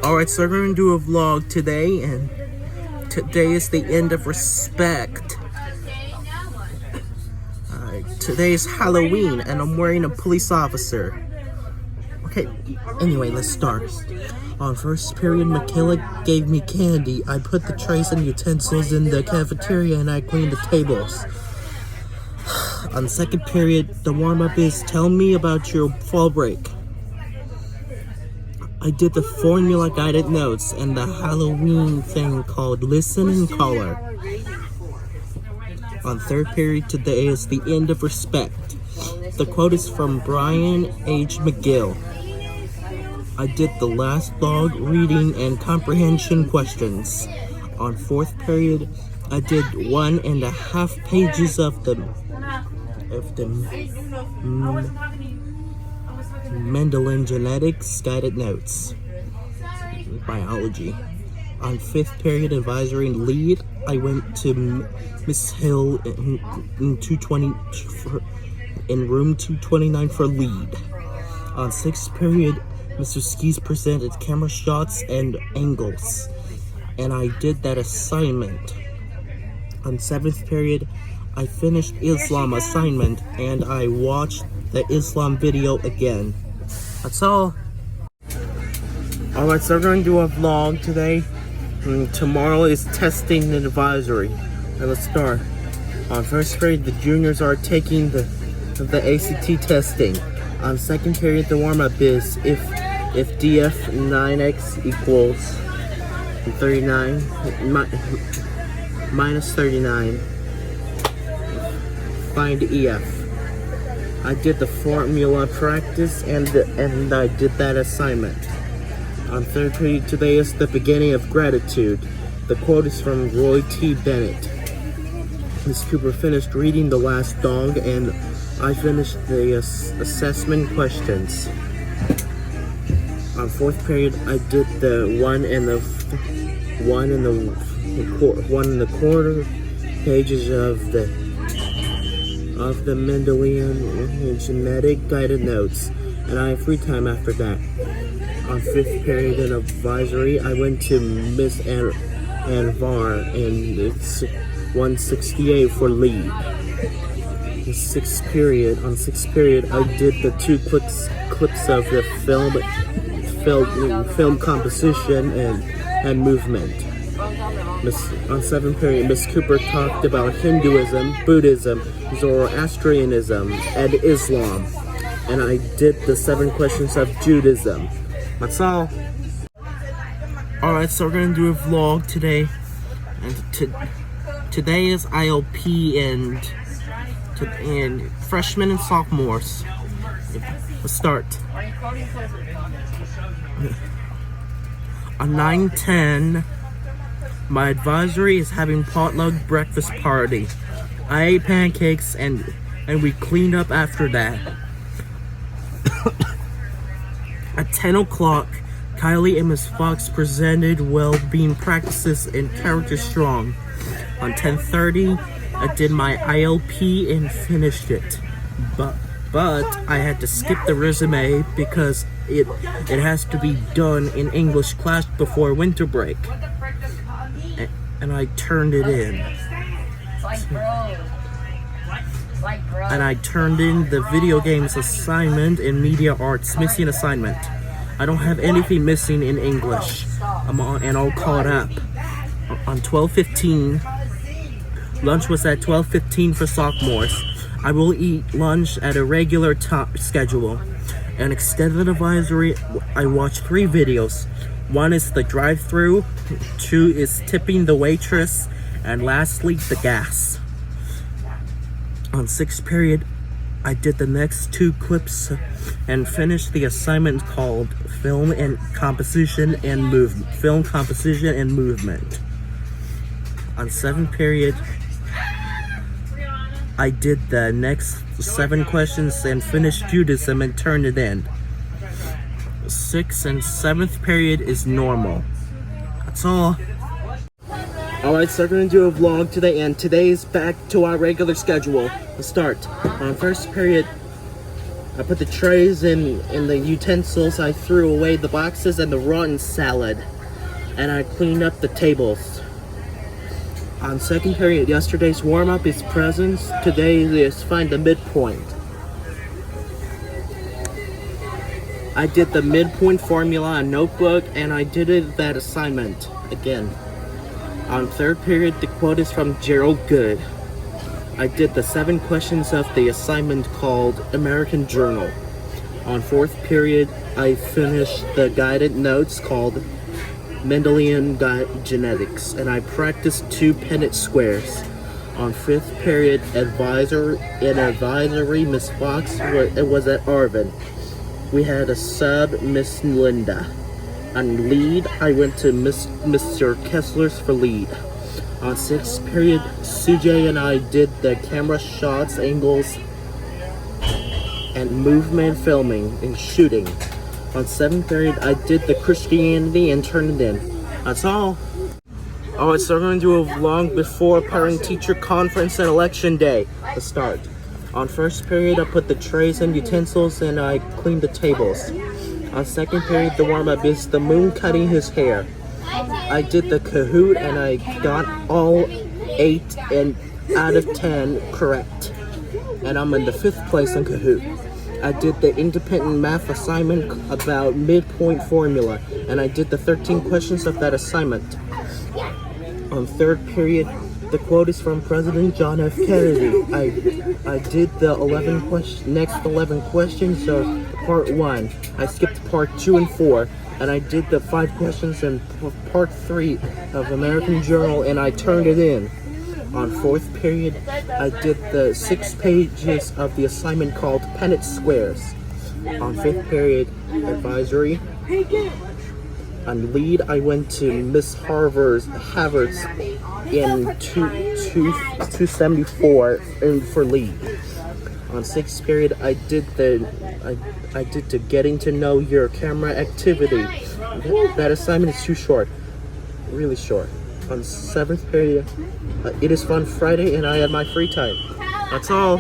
Alright, so we're gonna do a vlog today, and today is the end of respect. Today is Halloween, and I'm wearing a police officer. Okay, anyway, let's start. On first period, Michaela gave me candy. I put the trays and utensils in the cafeteria, and I cleaned the tables. On second period, the warm-up is tell me about your fall break. I did the formula guided notes and the Halloween thing called listen and color. On third period, today is the end of respect. The quote is from Brian H. McGill. I did the last log reading and comprehension questions. On fourth period, I did 1.5 pages of the Mendelian genetics guided notes. Biology. On fifth period advisory and lead, I went to Miss Hill in room 229 for lead. On sixth period, Mr. Skis presented camera shots and angles, and I did that assignment. On seventh period, I finished Islam assignment and I watched the Islam video again. That's all. Alright, so we're going to do a vlog today. Tomorrow is testing and advisory. Okay, let's start. On first period, the juniors are taking the ACT testing. On second period, the warm-up is if DF9x equals 39 minus 39, find EF. I did the formula practice and I did that assignment. On third period, today is the beginning of gratitude. The quote is from Roy T. Bennett. Ms. Cooper finished reading The Last Dog, and I finished the assessment questions. On fourth period, I did the one and the quarter pages of the Mendelian genetic guided notes, and I have free time after that. On fifth period in advisory, I went to Miss Anvar, and it's 168 for lead. On sixth period, I did the two clips of the film composition and movement. On seventh period, Miss Cooper talked about Hinduism, Buddhism, Zoroastrianism, and Islam, and I did the 7 questions of Judaism. That's all. Alright, so we're gonna do a vlog today, and today is ILP and freshmen and sophomores. Let's start. On 9/10, my advisory is having potluck breakfast party. I ate pancakes and we cleaned up after that. At 10 o'clock, Kylie and Ms. Fox presented well-being practices and character strong. On 10:30, I did my ILP and finished it. But I had to skip the resume because it has to be done in English class before winter break. And I turned it in. And I turned in the video games assignment and media arts missing assignment. I don't have anything missing in English. I'm all caught up. On 12:15, lunch was at 12:15 for sophomores. I will eat lunch at a regular schedule. An extended advisory, I watched 3 videos. 1 is the drive-through, 2 is tipping the waitress, and lastly, the gas. On 6th period, I did the next 2 clips and finished the assignment called Film Composition and Movement. On 7th period, I did the next 7 questions and finished Judaism and turned it in. 6th and 7th period is normal. That's all. Alright, so we're going to do a vlog today, and today is back to our regular schedule. Let's start. On first period, I put the trays in the utensils. I threw away the boxes and the rotten salad. And I cleaned up the tables. On second period, yesterday's warm-up is presents. Today is find the midpoint. I did the midpoint formula on notebook, and I did that assignment again. On third period, the quote is from Gerald Good. I did the 7 questions of the assignment called American Journal. On fourth period, I finished the guided notes called Mendelian Genetics, and I practiced 2 Punnett squares. On fifth period, advisory, Miss Fox was at Arvin. We had a sub, Miss Linda. On lead, I went to Mr. Kessler's for lead. On sixth period, Sujay and I did the camera shots, angles, and movement filming and shooting. On seventh period, I did the Christianity and turned it in. That's all. Alright, so we're going to do a vlog before parent-teacher conference and election day. Let's start. On first period, I put the trays and utensils and I cleaned the tables. On second period, the warm-up is the moon cutting his hair. I did the Kahoot and I got all 8 out of 10 correct. And I'm in the 5th place in Kahoot. I did the independent math assignment about midpoint formula, and I did the 13 questions of that assignment. On third period, the quote is from President John F. Kennedy. I did the next 11 questions of part 1. I skipped part 2 and 4, and I did the 5 questions in part 3 of American Journal, and I turned it in. On fourth period, I did the 6 pages of the assignment called Punnett Squares. On fifth period, advisory. On lead, I went to Miss Harvard's in 274 for lead. On sixth period, I did the getting to know your camera activity. That assignment is too short, really short. On seventh period, it is Fun Friday and I had my free time. That's all.